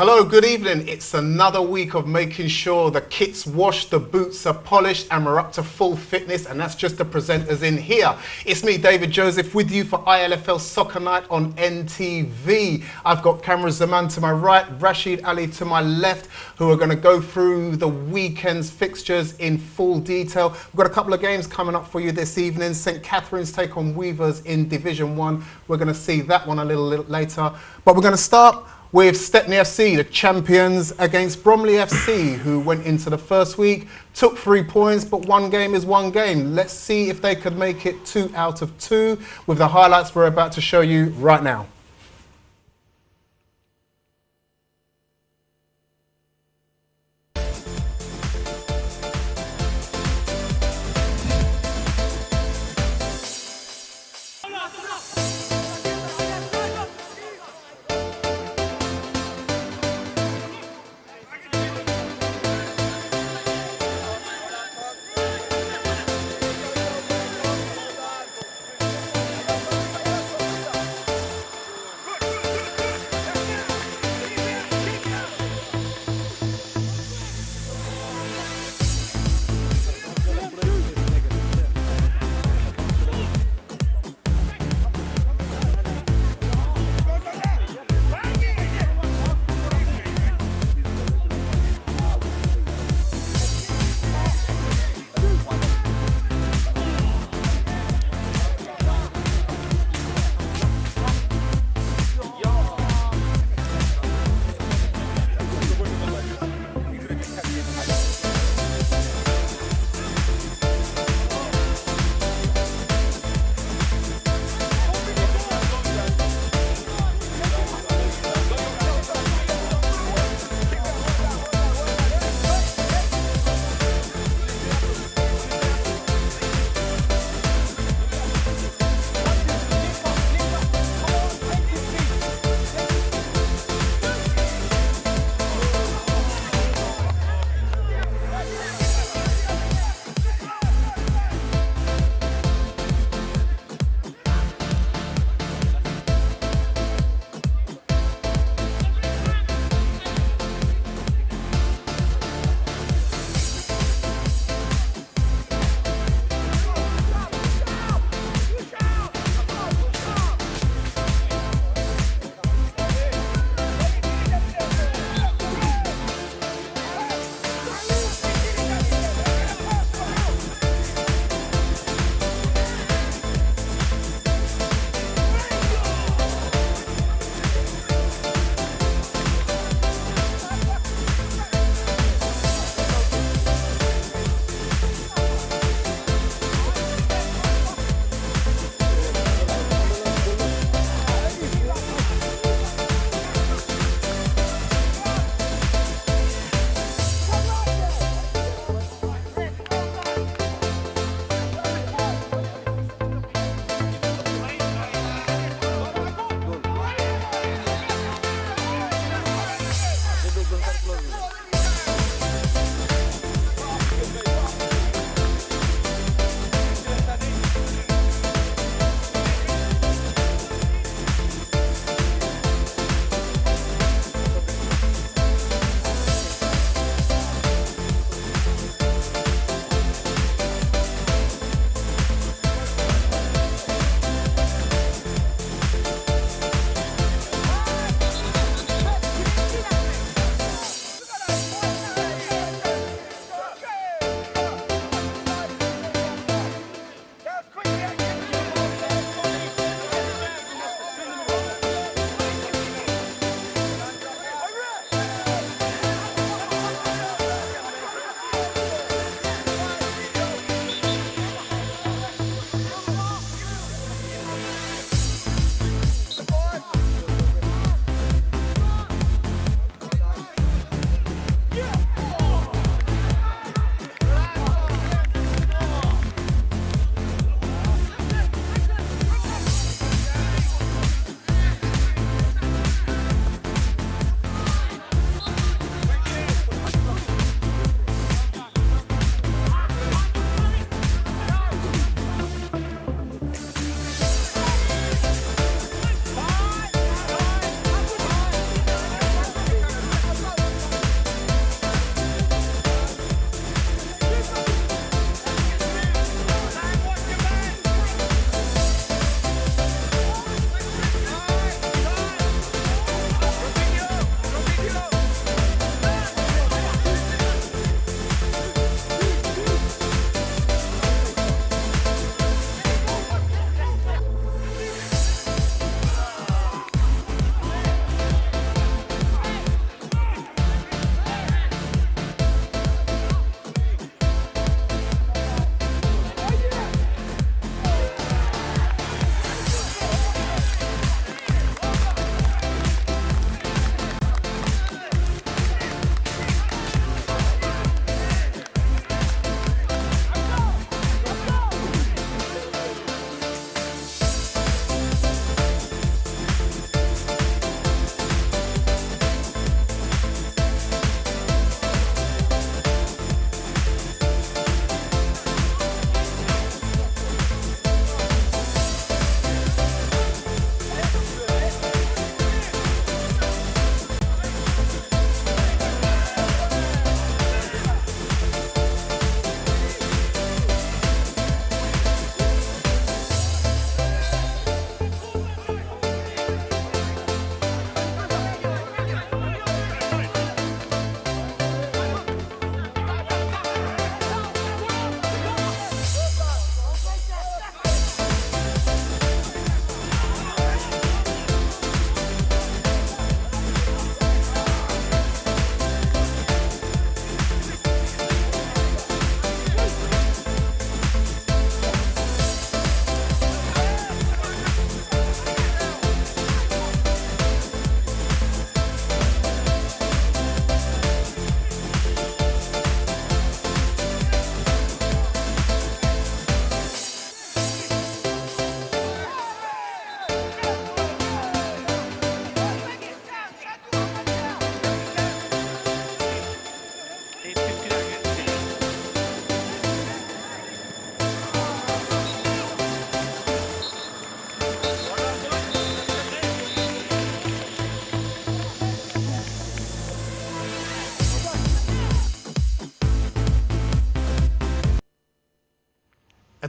Hello, good evening. It's another week of making sure the kit's washed, the boots are polished, and we're up to full fitness, and that's just the presenters in here. It's me, David Joseph, with you for ILFL Soccer Night on NTV. I've got Cameron Zaman to my right, Rashid Ali to my left, who are going to go through the weekend's fixtures in full detail. We've got a couple of games coming up for you this evening. St Catherine's take on Weavers in Division 1. We're going to see that one a little later. But we're going to start with Stepney FC, the champions, against Bromley FC, who went into the first week, took 3 points, but one game is one game. Let's see if they could make it 2 out of 2 with the highlights we're about to show you right now.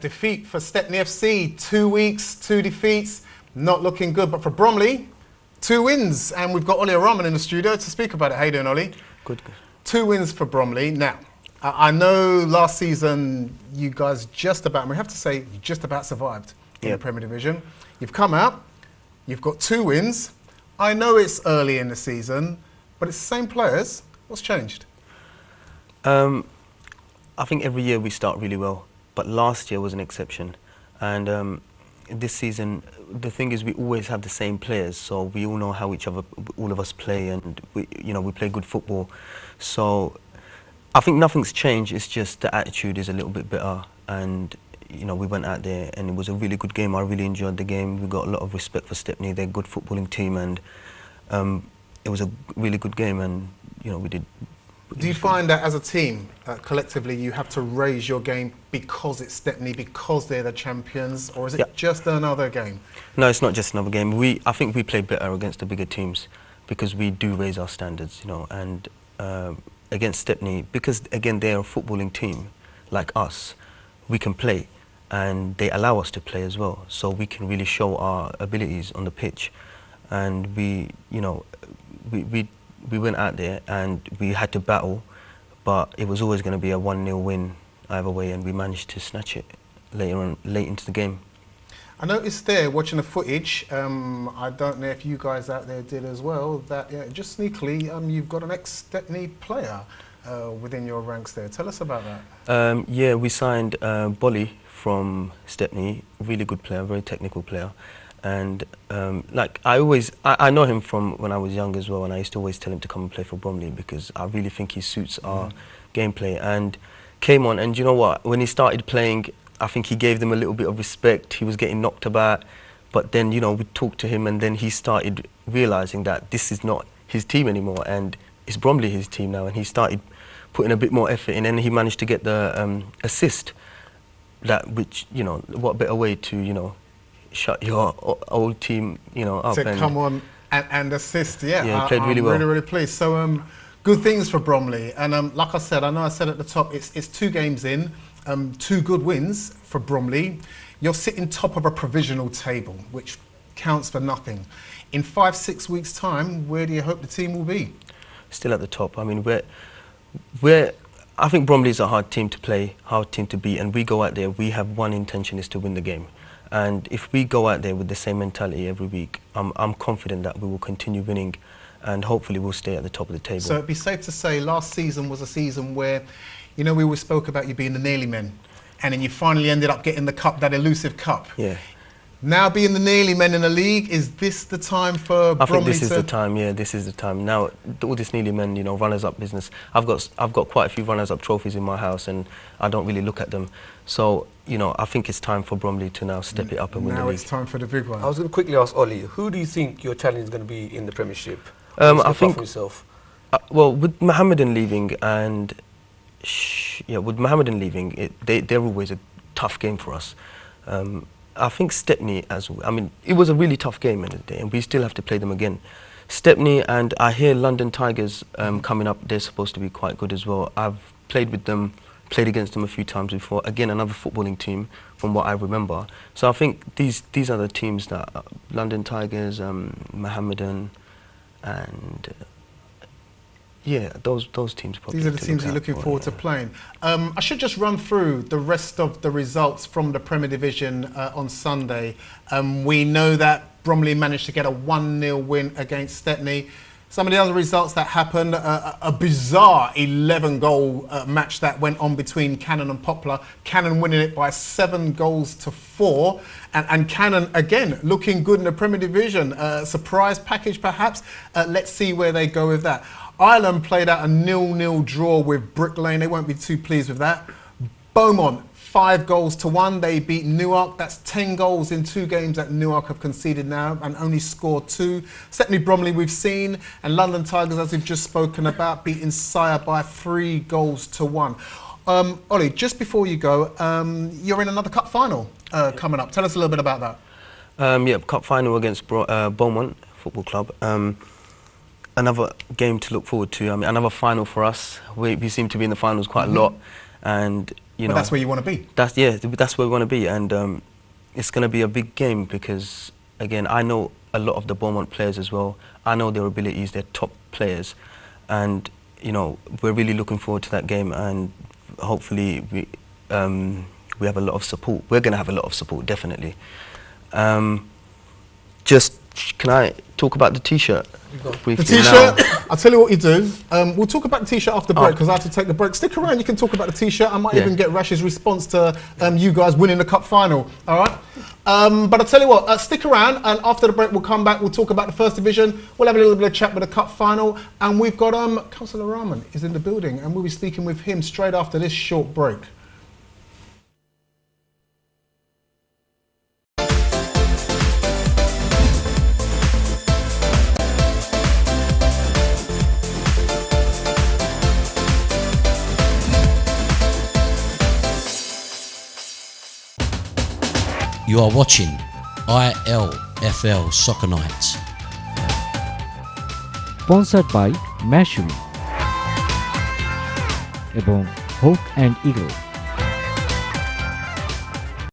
defeat for Stepney FC. 2 weeks, 2 defeats, not looking good. But for Bromley, 2 wins. And we've got Ollie in the studio to speak about it. How you doing, Ollie? Good, good. 2 wins for Bromley. Now, I know last season you guys just about, and we have to say, you just about survived in the Premier Division. You've come out, you've got 2 wins. I know it's early in the season, but it's the same players. What's changed? I think every year we start really well, but last year was an exception. And this season, the thing is we always have the same players, so we all know how all of us play, and we play good football. So I think nothing's changed, it's just the attitude is a little bit better. And we went out there and it was a really good game. I really enjoyed the game. We got a lot of respect for Stepney. They're a good footballing team, and it was a really good game, and we did. Do you find that as a team, collectively, you have to raise your game because it's Stepney, because they're the champions, or is it just another game? No, it's not just another game. I think we play better against the bigger teams because we do raise our standards, and against Stepney, because again they're a footballing team like us, we can play, and they allow us to play as well, so we can really show our abilities on the pitch. And we went out there and we had to battle, but it was always going to be a 1-0 win either way, and we managed to snatch it late into the game. I noticed there, watching the footage, I don't know if you guys out there did as well, that just sneakily, you've got an ex-Stepney player within your ranks there. Tell us about that. Yeah, we signed Ollie from Stepney, really good player, very technical player. And I know him from when I was young as well, and I used to always tell him to come and play for Bromley because I really think he suits our gameplay. And came on, and you know what, when he started playing, I think he gave them a little bit of respect. He was getting knocked about, but then we talked to him, and then he started realising that this is not his team anymore, and it's Bromley his team now, and he started putting a bit more effort in, and he managed to get the assist. What better way to shut your old team, up. To come on and assist, yeah, he played really well. I'm really pleased. So, good things for Bromley. And like I said, I know I said at the top, it's 2 games in, 2 good wins for Bromley. You're sitting top of a provisional table, which counts for nothing. In 5-6 weeks' time, where do you hope the team will be? Still at the top. I mean, I think Bromley's a hard team to play, hard team to beat, and we go out there, we have one intention, is to win the game. And if we go out there with the same mentality every week, I'm confident that we will continue winning, and hopefully we'll stay at the top of the table. So it'd be safe to say last season was a season where, we always spoke about you being the nearly men, and then you finally ended up getting the cup, that elusive cup. Yeah. Now being the nearly men in the league, is this the time for Bromley? I think this is the time, yeah, this is the time. Now, all this nearly men, runners-up business, I've got quite a few runners-up trophies in my house, and I don't really look at them. So, I think it's time for Bromley to now step it up and win the league. Now it's time for the big one. I was going to quickly ask Ollie, who do you think your challenge is going to be in the Premiership? I think, well, with Mohammedan leaving and, with Mohammedan leaving, they're always a tough game for us. I think Stepney as well. I mean, it was a really tough game in the day, and we still have to play them again. Stepney, and I hear London Tigers coming up, they're supposed to be quite good as well. I've played with them, played against them a few times before. Again, another footballing team from what I remember. So I think these are the teams that, London Tigers, Mohammedan, and yeah, those teams probably. These are the teams you're looking forward to playing. I should just run through the rest of the results from the Premier Division on Sunday. We know that Bromley managed to get a 1-0 win against Stepney. Some of the other results that happened, a bizarre 11-goal match that went on between Cannon and Poplar. Cannon winning it by 7 goals to 4. And Cannon, again, looking good in the Premier Division. Surprise package, perhaps. Let's see where they go with that. Ireland played out a 0-0 draw with Brick Lane. They won't be too pleased with that. Beaumont, 5 goals to 1. They beat Newark. That's 10 goals in 2 games that Newark have conceded now and only scored 2. Stepney Bromley we've seen, and London Tigers, as we've just spoken about, beating Sire by 3 goals to 1. Ollie, just before you go, you're in another cup final coming up. Tell us a little bit about that. Yeah, cup final against Beaumont Football Club. Another game to look forward to. I mean, another final for us. We seem to be in the finals quite a lot, and you But know, that's where you want to be. That's where we want to be, and it's going to be a big game because again, I know a lot of the Beaumont players as well. I know their abilities; they're top players, and you know, we're really looking forward to that game, and hopefully we have a lot of support. We're going to have a lot of support, definitely. Can I talk about the T-shirt? The T-shirt, I'll tell you what you do. We'll talk about the T-shirt after the break because I have to take the break. Stick around, you can talk about the T-shirt. I might even get Rash's response to you guys winning the cup final, all right? But I'll tell you what, stick around, and after the break we'll come back, we'll talk about the first division, we'll have a little bit of chat with the cup final, and we've got Councillor Rahman is in the building, and we'll be speaking with him straight after this short break. You are watching ILFL Soccer Nights. Sponsored by Mashuri এবং Hawk and Eagle.